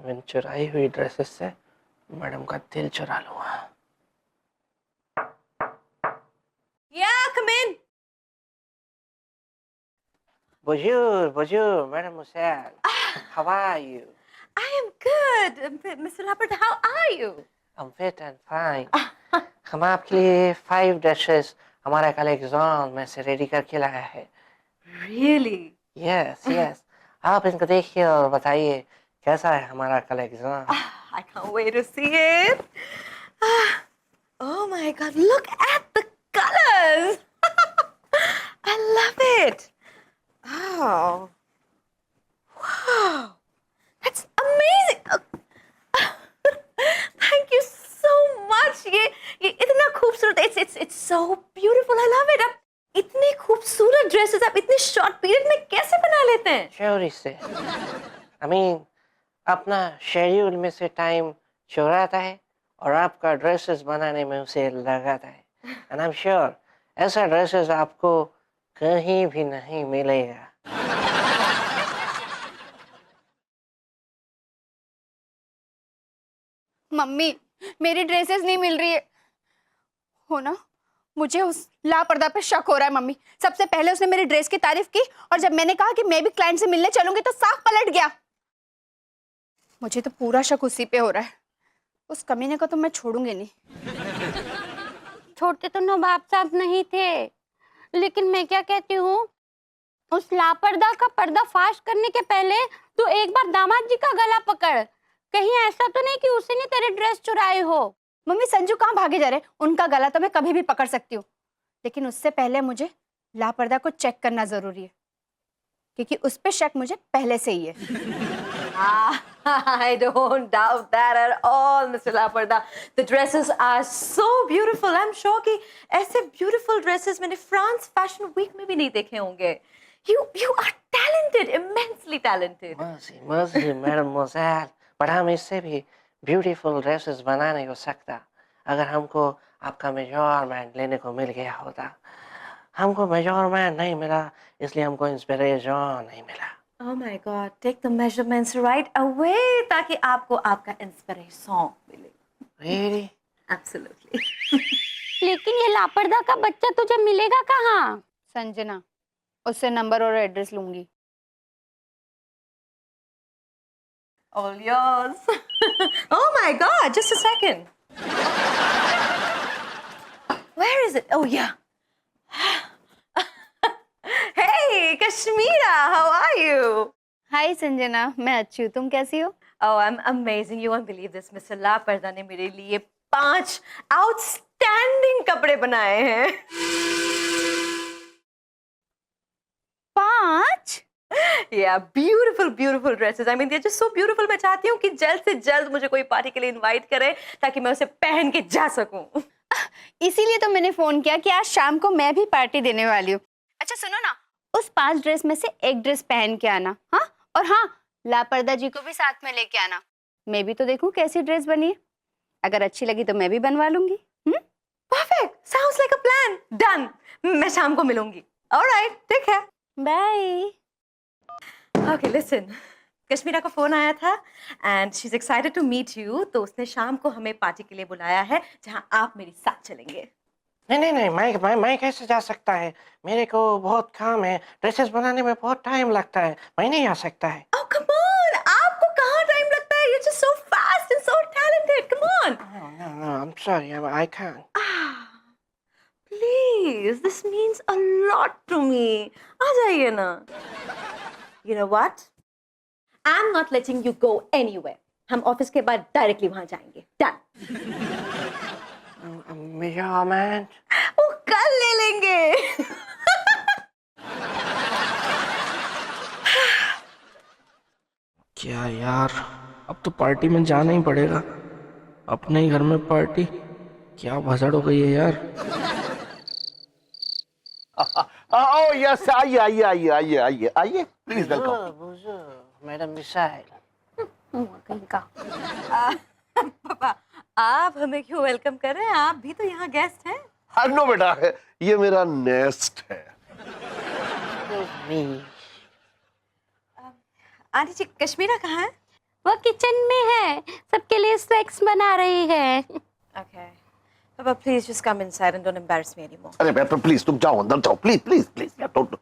इन चुराई हुई ड्रेसेस से मैडम का दिल चुरा लूंगा। Yeah, come in. Bonjour, Madam Musal. How are you? I am good. Mr. Lappert, how are you? I'm fit and fine. हम आपके लिए 5 ड्रेसेस हमारा कलेक्शन में से रेडी करके लाया है। Really? यस। आप इनको देखिए और बताइए कैसा है हमारा collection. I can't wait to see it. Oh my God, look at the colors. I love it. Oh. Wow. That's amazing. Thank you so much. ये इतना खूबसूरत है. It's so beautiful. I love it. आप इतने खूबसूरत dresses आप इतने short period में कैसे बना लेते हैं? चोरी से। अपना शेड्यूल में से टाइम चुराता है और आपका ड्रेसेस बनाने में उसे लगाता है। एंड आई एम श्योर ऐसा ड्रेसेस आपको कहीं भी नहीं मिलेगा। मम्मी, मेरी ड्रेसेस नहीं मिल रही है हो ना। मुझे उस लापर्दा पे शक हो रहा है मम्मी। सबसे पहले उसने मेरी ड्रेस की तारीफ की और जब मैंने कहा कि मैं भी क्लाइंट से मिलने चलूंगी तो साफ पलट गया। मुझे तो पूरा शक उसी पे हो रहा है। उस कमीने को तो मैं छोड़ूंगी नहीं। छोड़ते तो नवाब साहब नहीं थे, लेकिन मैं क्या कहती हूँ, उस लापर्दा का पर्दाफाश करने के पहले तू एक बार दामाद जी का गला पकड़। कहीं ऐसा तो नहीं कि उसी ने तेरे ड्रेस चुराए हो। मम्मी, संजू कहाँ भागे जा रहे? उनका गला तो मैं कभी भी पकड़ सकती हूँ, लेकिन उससे पहले मुझे लापर्दा को चेक करना जरूरी है, क्योंकि उस पे शक मुझे पहले से ही है। I don't doubt that at all, Mr. Laparda. The dresses are so beautiful. I'm sure कि ऐसे beautiful dresses मैंने France Fashion Week में भी नहीं देखे होंगे. You are talented, immensely talented. मर्सी मैडम मोज़ेल, पर हम इससे भी ब्यूटीफुल ड्रेसेस बना नहीं हो सकता अगर हमको आपका मेजरमेंट लेने को मिल गया होता। हमको मेजरमेंट नहीं मिला इसलिए हमको इंस्पिरेशन नहीं मिला। Oh my God, take the measurements right away ताकि आपको आपका inspiration मिले. Really? Absolutely. लेकिन ये लापर्दा का बच्चा तुझे मिलेगा कहाँ? संजना, उससे नंबर और एड्रेस लूंगी। All yours. Oh my God, just a second. Where is it? Oh yeah. Hey, Kashmira, how are you? हाय संजना, मैं अच्छी हूँ, तुम कैसी हो? Oh, I'm amazing. You won't believe this. Mr. लापर्दा ने मेरे लिए 5 outstanding कपड़े बनाए हैं. 5? Yeah, beautiful dresses. I mean, they're just so beautiful. मैं चाहती हूँ कि जल्द से जल्द मुझे कोई पार्टी के लिए इनवाइट करे ताकि मैं उसे पहन के जा सकूं. इसीलिए तो मैंने फोन किया कि आज शाम को मैं भी पार्टी देने वाली हूँ। अच्छा सुनो ना, उस 5 ड्रेस में से एक ड्रेस पहन के आना, हाँ? और हाँ, लापर्दा जी को भी साथ में लेके आना। मैं भी तो देखूं कैसी ड्रेस बनी है। अगर अच्छी लगी तो मैं भी बनवा लूंगी। Perfect. Sounds like a plan. Done. मैं शाम को मिलूंगी. All right. Take care. Bye. Okay, listen. Kashmira का फोन आया था and she's excited to meet you. तो उसने शाम को हमें पार्टी के लिए बुलाया है जहाँ आप मेरे साथ चलेंगे. नहीं, मैं कैसे जा सकता है? मेरे को बहुत काम है, ड्रेसेस बनाने में बहुत टाइम लगता है, मैं नहीं आ सकता है। Oh, come on! आपको कहाँ टाइम लगता है? You're just so fast and so talented. Come on! No, I'm sorry, I can't. Please, this means a lot to me. आ जाइए ना. You know what? I'm not letting you go anywhere. हम office के बाद directly वहां जाएंगे. Done. Measurement वो कल ले लेंगे. क्या यार, अब तो पार्टी में जाना ही पड़ेगा। अपने ही घर में पार्टी, क्या भसड़ हो गई है यार। Oh yes, आइए प्लीज वेलकम. Madam missile. कहीं का पापा, आप हमें क्यों वेलकम कर रहे हैं? आप भी तो यहाँ गेस्ट हैं. हाँ नो बेटा, ये मेरा नेस्ट है. मी आंटी जी, कश्मीरा कहाँ है? वो किचन में है, सबके लिए स्नैक्स बना रही है। Okay. Papa, please just come inside and don't embarrass me anymore. अरे बेटा प्लीज तुम जाओ अंदर जाओ, प्लीज प्लीज प्लीज यार डोंट।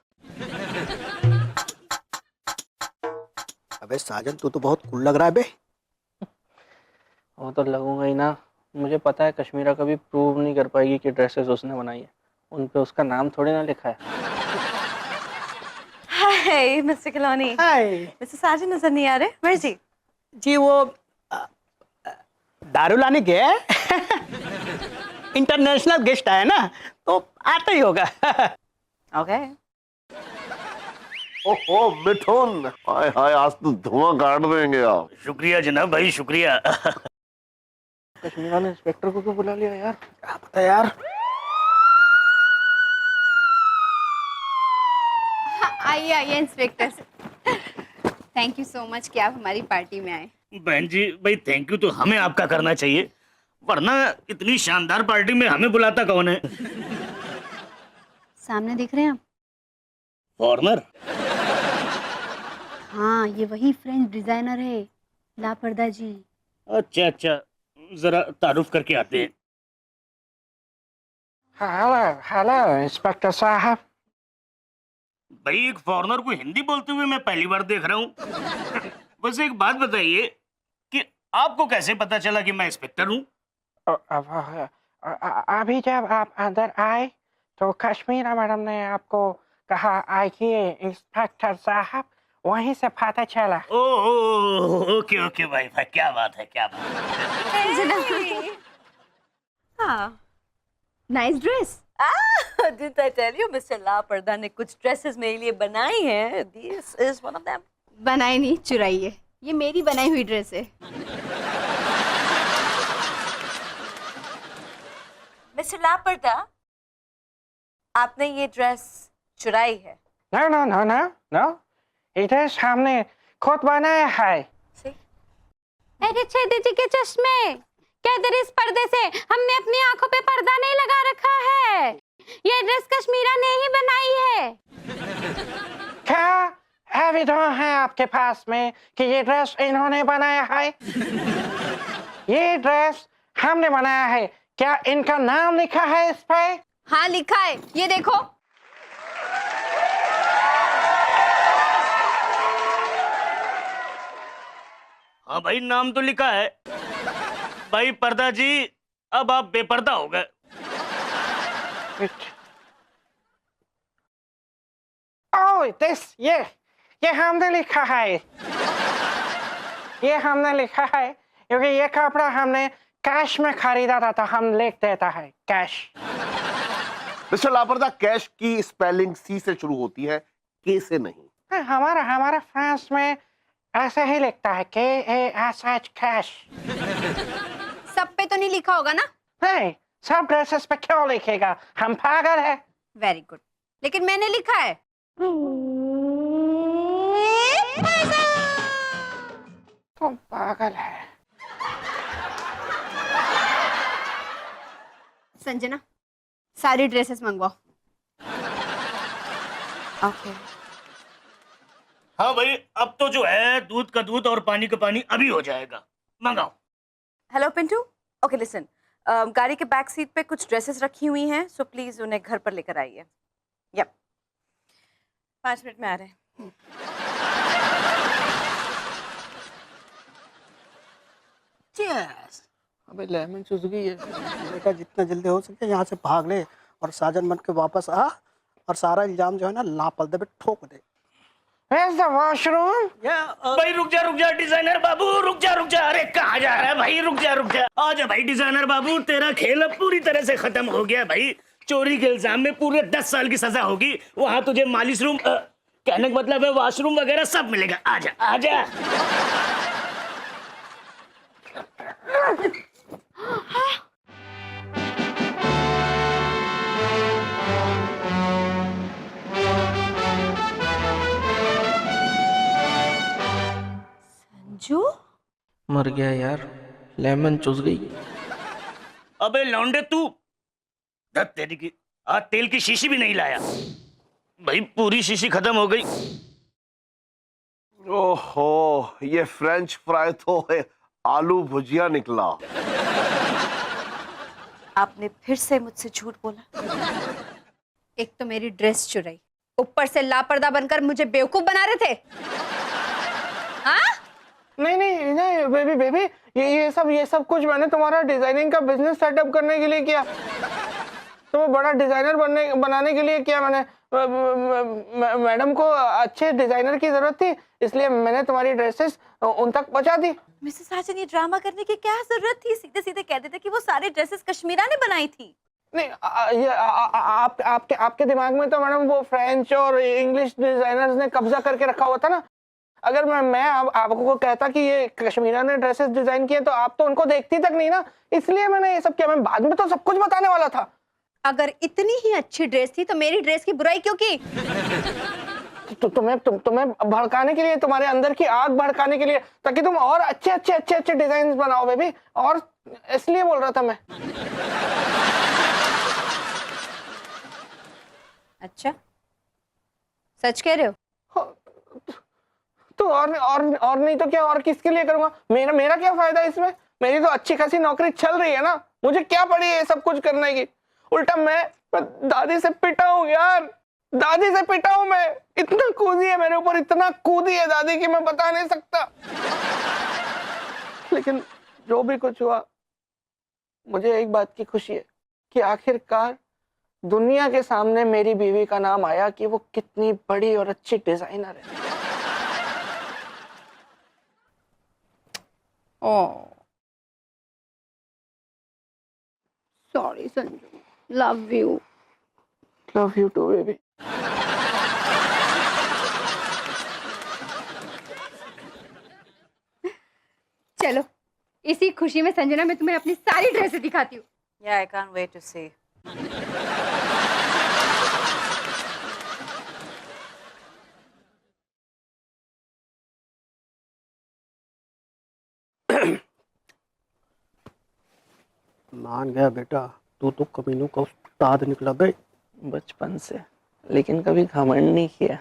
अबे साजन तू तो बहुत कूल लग रहा है बे। वो तो लगूंगा ही ना। मुझे पता है कश्मीरा कभी प्रूव नहीं कर पाएगी कि ड्रेसेस उसने बनाई है। उन पे उसका नाम थोड़ी ना लिखा है। Hi, Mr. Kalani. हाय Mr. Sajan नजर नहीं आ रहे? Where is he? जी वो दारू लाने के इंटरनेशनल गेस्ट आया ना तो आता ही होगा। Okay. ओहो मिठुन, हाय हाय आज तो धुआं काट देंगे आप। शुक्रिया जनाब भाई, शुक्रिया। कश्मीरा ने इंस्पेक्टर को क्यों बुला लिया यार? क्या पता यार। हाँ, आइए आइए inspector. Thank you so much कि आप हमारी पार्टी में आए। बहन जी भाई, थैंक यू तो हमें आपका करना चाहिए, वरना इतनी शानदार पार्टी में हमें बुलाता कौन है? सामने दिख रहे हैं आप? फॉरनर? हाँ, ये वही फ्रेंच डिजाइनर है, लापरदा जी। अच्छा अच्छा, जरा तारुफ करके आते हैं। हेलो हेलो इंस्पेक्टर साहब। भाई एक फॉरनर को हिंदी बोलते हुए मैं पहली बार देख रहा हूँ। बस एक बात बताइए कि आपको कैसे पता चला कि मैं इंस्पेक्टर हूँ? अभी जब आप अंदर आए तो कश्मीरा मैडम ने आपको कहा आइए इंस्पेक्टर साहब, वहीं से पता चला। ओके ओके भाई भाई, क्या बात है, क्या बात है। हाँ. Nice dress. Didn't I tell you, Mr. लापरदा ने कुछ ड्रेसेस मेरे लिए बनाई हैं. This is one of them. बनाई नहीं, चुराई है। ये मेरी बनाई हुई ड्रेस है। Mr. लापरदा, आपने ये ड्रेस चुराई है. No no no no no, ये ड्रेस हमने खुद बनाया है। See? अरे छेदी जी के चश्मे, क्या इधर इस पर्दे से हमने अपनी आंखों पे पर्दा नहीं लगा रखा है? ये ड्रेस कश्मीरा ने ही बनाई है। क्या एविडेंस है आपके पास में कि ये ड्रेस इन्होंने बनाया है? ये ड्रेस हमने बनाया है, क्या इनका नाम लिखा है इस पे? हाँ लिखा है, ये देखो। हाँ भाई, नाम तो लिखा है। भाई पर्दा जी, अब आप बेपर्दा हो गए। ओह ये हमने लिखा है। ये हमने लिखा है क्योंकि ये कपड़ा हमने कैश में खरीदा था, तो हम लिख देता है कैश। मिस्टर लापरदा, कैश की स्पेलिंग सी से शुरू होती है, के से नहीं। हमारा फ्रांस में ऐसे ही लिखता है, KASH कैश। सब पे तो नहीं लिखा होगा ना? नहीं, सब ड्रेसेस पे क्यों लिखेगा? हम पागल है। वेरी गुड, लेकिन मैंने लिखा है। तुम पागल है। संजना, सारी ड्रेसेस मंगवाओ। Okay. हाँ भाई, अब तो जो है दूध का दूध और पानी का पानी अभी हो जाएगा। मंगाओ। Hello पिंटू. Okay, listen. गाड़ी के बैक सीट पे कुछ ड्रेसेस रखी हुई हैं, सो प्लीज उन्हें घर पर लेकर आइए. Yep. 5 मिनट में आ रहे हैं. Cheers. अबे लेमन चूस गई है। बेटा जितना जल्दी हो सके यहाँ से भाग ले और साजन बन के वापस आ और सारा इल्जाम जो है ना लापरदा पे ठोक दे। Where's the washroom? भाई रुक जा डिजाइनर बाबू, रुक जा। अरे कहाँ जा रहा है भाई? रुक जा। आजा भाई डिजाइनर बाबू, तेरा खेल अब पूरी तरह से खत्म हो गया भाई। चोरी के इल्जाम में पूरे 10 साल की सजा होगी। वहाँ तुझे मालिश रूम, कहने का मतलब है वॉशरूम वगैरह सब मिलेगा। आजा। जो मर गया यार, लेमन चूस गई। अबे लौंडे तू, धत तेरी की, आज तेल की शीशी भी नहीं लाया भाई। पूरी शीशी खत्म हो गई। ओहो, ये फ्रेंच फ्राई तो है, आलू भुजिया निकला। आपने फिर से मुझसे झूठ बोला। एक तो मेरी ड्रेस चुराई, ऊपर से लापरवाह बनकर मुझे बेवकूफ बना रहे थे। हाँ? नहीं नहीं नहीं बेबी बेबी, ये सब कुछ मैंने तुम्हारा डिजाइनिंग का बिजनेस सेटअप करने के लिए किया। तुम्हें बड़ा डिजाइनर बनाने के लिए किया मैंने। मैडम को अच्छे डिजाइनर की जरूरत थी, इसलिए मैंने तुम्हारी ड्रेसेस उन तक पहुंचा दी। मिसेस साजन, ये ड्रामा करने की क्या जरूरत थी? सीधे सीधे कह देते कि वो सारी ड्रेसेस कश्मीरा ने बनाई थी। नहीं, ये आपके दिमाग में तो मैडम वो फ्रेंच और इंग्लिश डिजाइनर्स ने कब्जा करके रखा हुआ था ना। अगर मैं आपको कहता कि ये कश्मीरा ने ड्रेसेस डिजाइन किए तो आप तो उनको देखती तक नहीं ना, इसलिए मैंने ये सब किया। मैं बाद में तो सब कुछ बताने वाला था। अगर इतनी ही अच्छी ड्रेस थी तो मेरी ड्रेस की बुराई क्यों की? तो तुम्हें भड़काने के लिए, तुम्हारे अंदर की आग भड़काने के लिए, ताकि तुम और अच्छे डिजाइन बनाओ बेबी, और इसलिए बोल रहा था मैं। अच्छा, सच कह रहे हो? तो और नहीं तो क्या, और किसके लिए करूंगा? मेरा क्या फायदा इसमें? मेरी तो अच्छी खासी नौकरी चल रही है ना, मुझे क्या पड़ी है सब कुछ करने की? उल्टा मैं दादी से पिटा हूँ यार, दादी से पिटा हूँ मैं। इतना कूदी है मेरे ऊपर, इतना कूदी है दादी की मैं बता नहीं सकता। लेकिन जो भी कुछ हुआ, मुझे एक बात की खुशी है कि आखिरकार दुनिया के सामने मेरी बीवी का नाम आया कि वो कितनी बड़ी और अच्छी डिजाइनर है। Oh, sorry Sanju, love you. Love you too baby. चलो, इसी खुशी में संजना मैं तुम्हें अपनी सारी ड्रेसें दिखाती हूँ। Yeah, I can't wait to see. मान गया बेटा, तू तो कमीनों का उस्ताद निकला बे। बचपन से, लेकिन कभी घमंड नहीं किया।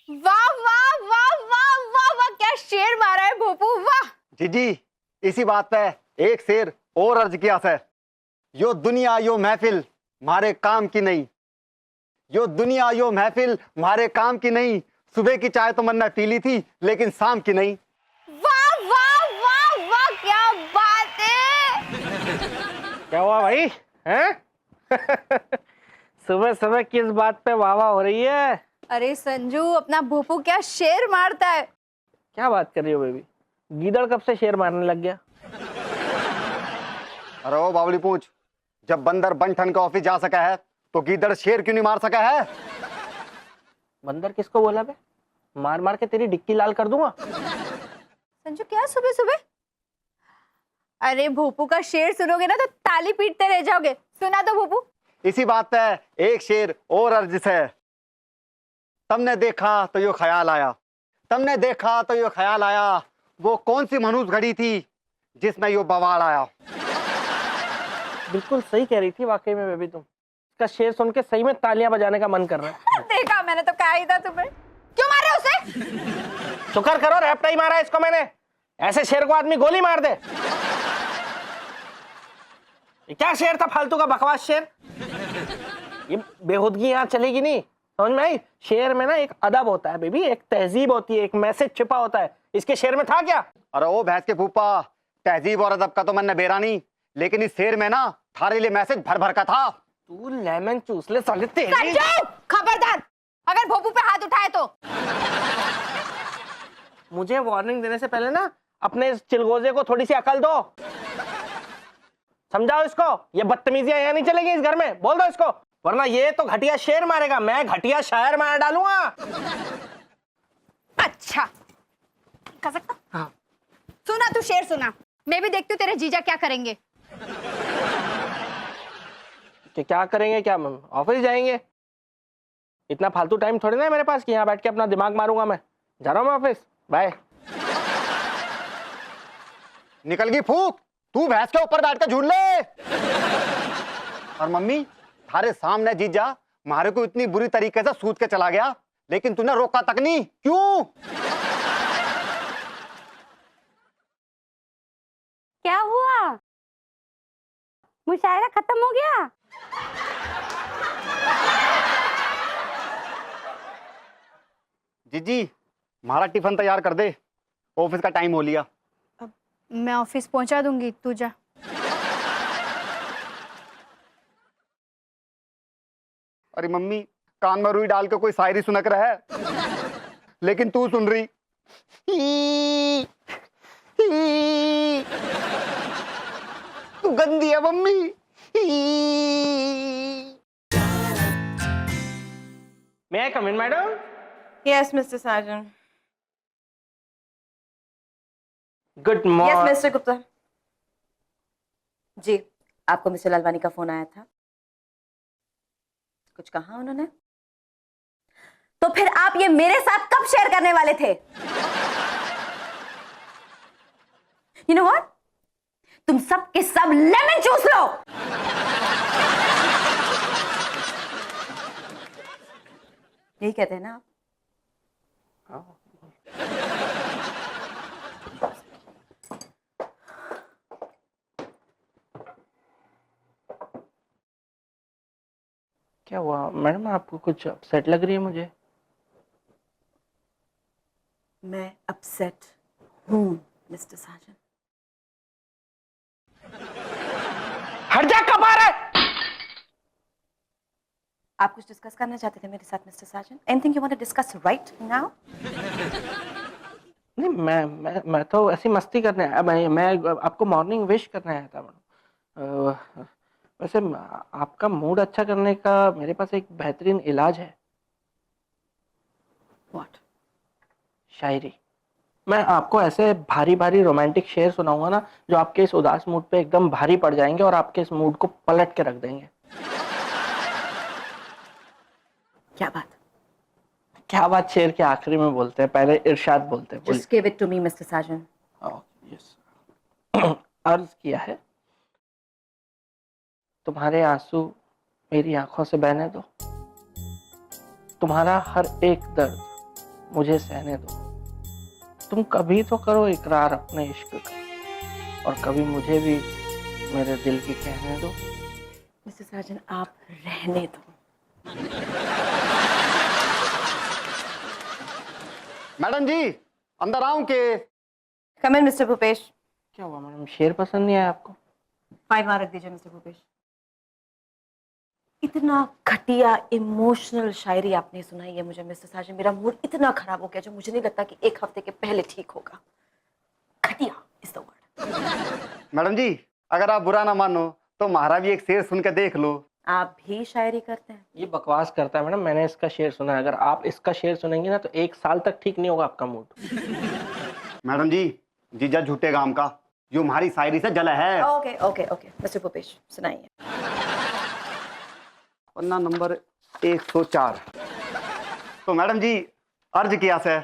वाह वाह वाह वाह वाह वाह, क्या शेर मारा है भोपू, वाह। जी इसी बात पे एक शेर और अर्ज किया सर। यो दुनिया यो महफिल मारे काम की नहीं, यो दुनिया यो महफिल मारे काम की नहीं, सुबह की चाय तो मन्ना पी ली थी लेकिन शाम की नहीं। वाह वाह वाह वाह, क्या बात है। क्या हुआ भाई, हैं? सुबह सुबह किस बात पे वाह वाह हो रही है? अरे संजू, अपना भोपू क्या शेर मारता है। क्या बात कर रही हो बेबी? गीदड़ कब से शेर मारने लग गया? अरे ओ बावली पूछ, जब बंदर बंठन का ऑफिस जा सका है तो गीदड़ शेर क्यों नहीं मार सका है? बंदर किसको बोला बे? मार मार के तेरी डिक्की लाल कर दूंगा। संजू, क्या सुबह सुबह? अरे भोपू का शेर सुनोगे ना तो ताली पीटते रह जाओगे। सुना दो भोपू। इसी बात पे एक शेर और अर्ज है। तुमने देखा तो यो ख्याल आया, तुमने देखा तो यो ख्याल आया, वो कौन सी मनुष्य घड़ी थी जिसमें यो बवाल आया। बिल्कुल सही कह रही थी वाकई में बेबी तुम। इसका शेर सुन के सही में तालियां बजाने का मन कर रहा है। देखा, मैंने तो कहा ही था तुम्हें। क्यों मार रहे हो उसे? शुक्र करो रैप्टा ही मारा इसको मैंने। ऐसे शेर को आदमी गोली मार दे। ये क्या शेर था फालतू का बकवास शेर? ये बेहूदगी यहाँ चलेगी नहीं, समझ में आई? शेर में ना एक अदब होता है बेबी, एक तहजीब होती है, एक मैसेज छिपा होता है। इसके शेर में था क्या? अरे ओ भैंस के फूफा, तहजीब और अदब का तो मैंने बेरा नहीं, लेकिन इस शेर में ना थारे लिए मैसेज भर भर का था। तू लेमन चूस ले साले तेरी। संजू, खबरदार अगर भोपू पे हाथ उठाए तो। मुझे वार्निंग देने से पहले ना अपने इस चिलगोजे को थोड़ी सी अकल दो। समझाओ इसको, ये बदतमीजियां यहाँ नहीं चलेगी इस घर में। बोल दो इसको, वरना ये तो घटिया शेर मारेगा, मैं घटिया शायर मार डालूंगा। अच्छा, कर सकता? हाँ। सुना तू शेर सुना, मैं भी देखती हूँ तेरे जीजा क्या करेंगे। कि क्या करेंगे? क्या ऑफिस जाएंगे? इतना फालतू टाइम थोड़ी ना है मेरे पास कि यहाँ बैठ के अपना दिमाग मारूंगा। मैं जा रहा हूँ मैं ऑफिस, बाय। निकल गई फूक, तू भैंस के ऊपर बैठ कर झूल ले। और मम्मी थारे सामने जीजा मारे को इतनी बुरी तरीके से सूद के चला गया, लेकिन तूने रोका तक नहीं, क्यों? क्या हुआ? मुशायरा खत्म हो गया? जीजी हमारा टिफिन तैयार कर दे, ऑफिस का टाइम हो लिया। मैं ऑफिस पहुंचा दूंगी, तू जा। अरे मम्मी कान में रुई डाल के कोई शायरी सुनक रहा है, लेकिन तू सुन रही। तू गंदी है mummy. May I come in madam? Yes, Mr. Sargent. Good Yes, morning. Mr. Gupta. जी, आपको मिस्टर लालवानी का फोन आया था? कुछ कहा उन्होंने? तो फिर आप ये मेरे साथ कब शेयर करने वाले थे? You know what? तुम सब के सब लेमन चूस लो। यही कहते हैं ना आप? क्या हुआ मैडम, आपको कुछ अपसेट लग रही है मुझे? मैं अपसेट हूं मिस्टर साजन। हट जा, कब आ रहा है? आप कुछ डिस्कस करना चाहते थे मेरे साथ mister Sajan? Anything you want to discuss right now? नहीं, मैं तो ऐसी मस्ती करने आया। मैं आपको मॉर्निंग विश करने आया था मैडम। वैसे आपका मूड अच्छा करने का मेरे पास एक बेहतरीन इलाज है। व्हाट? शायरी। मैं आपको ऐसे भारी भारी रोमांटिक शेर सुनाऊंगा ना, जो आपके इस उदास मूड पे एकदम भारी पड़ जाएंगे और आपके इस मूड को पलट के रख देंगे। क्या बात? क्या बात शेर के आखिरी में बोलते हैं, पहले इरशाद बोलते हैं। Just give it to me, Mr. Sargent. Yes. अर्ज किया है, तुम्हारे आंसू मेरी आंखों से बहने दो, तुम्हारा हर एक दर्द मुझे सहने दो, तुम कभी तो करो इकरार अपने इश्क का, और कभी मुझे भी मेरे दिल की कहने दो। Mr. Sargent, आप रहने दो। मैडम जी अंदर आऊं के? Come in, Mr. भूपेश। क्या हुआ मैडम, शेर पसंद नहीं आया आपको? फाइल वहां रख दीजिए मिस्टर भूपेश। इतना घटिया इमोशनल शायरी आपने सुनाई है मुझे मिस्टर साजन। मेरा मूड इतना खराब हो गया जो मुझे नहीं लगता कि एक हफ्ते के पहले ठीक होगा। घटिया इज द वर्ड। मैडम जी अगर आप बुरा ना मानो तो हमारा भी एक शेर सुन के देख लो। आप भी शायरी करते हैं? ये बकवास करता है मैडम, मैंने इसका शेर सुना है। अगर आप इसका शेर सुनेंगे ना तो 1 साल तक ठीक नहीं होगा आपका मूड। मैडम जी जीजा झूठे गाम का, जो हमारी शायरी से जला है। Okay okay okay mister Bhupesh सुनाइए। पन्ना नंबर 104। तो मैडम जी अर्ज किया से,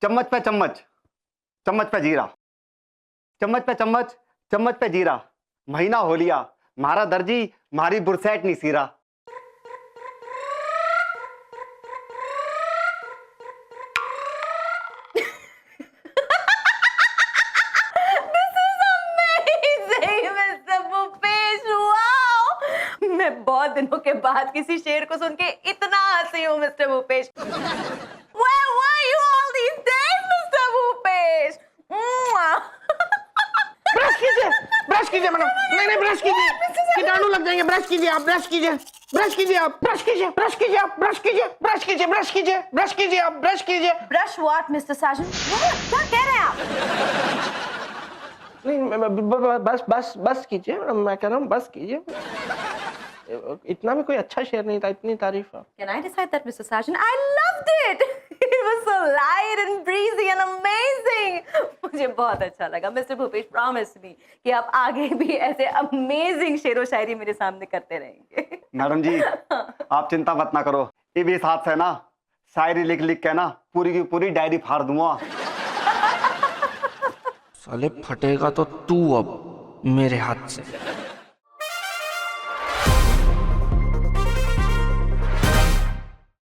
चम्मच पे चम्मच, चम्मच पे जीरा, चम्मच पे चम्मच, चम्मच पे जीरा, महीना हो लिया मारा दर्जी मारी बुरसैट नहीं सीरा। मैं बहुत दिनों के बाद किसी शेर को सुन के इतना हंसी हूँ mister Bhupesh. Where were you all these days, mister Bhupesh? Brush कीजिए मैडम, नहीं ब्रश कीजिए, कीटाणु लग जाएंगे। ब्रश कीजिए आप, ब्रश कीजिए, ब्रश कीजिए आप, ब्रश कीजिए, ब्रश कीजिए आप, ब्रश कीजिए, ब्रश कीजिए, ब्रश कीजिए, ब्रश कीजिए आप, ब्रश कीजिए। ब्रश व्हाट मिस्टर साजन? क्या कह रहे हैं आप? नहीं बस कीजिए मैडम, मैं कह रहा हूँ बस कीजिए। इतना भी कोई अच्छा शेर नहीं था, इतनी तारीफ। Can I decide that, Mr. Sargent? I loved it. It was so light and breezy and amazing. मुझे बहुत अच्छा लगा। मिस्टर भूपेश प्रॉमिस मी कि आप आगे भी ऐसे अमेजिंग शेरो शायरी मेरे सामने करते रहेंगे। मैडम जी आप चिंता मत ना करो, ये भी साथ से ना शायरी लिख लिख के ना पूरी की पूरी डायरी फाड़ दूंगा। साले फटेगा तो तू अब मेरे हाथ से।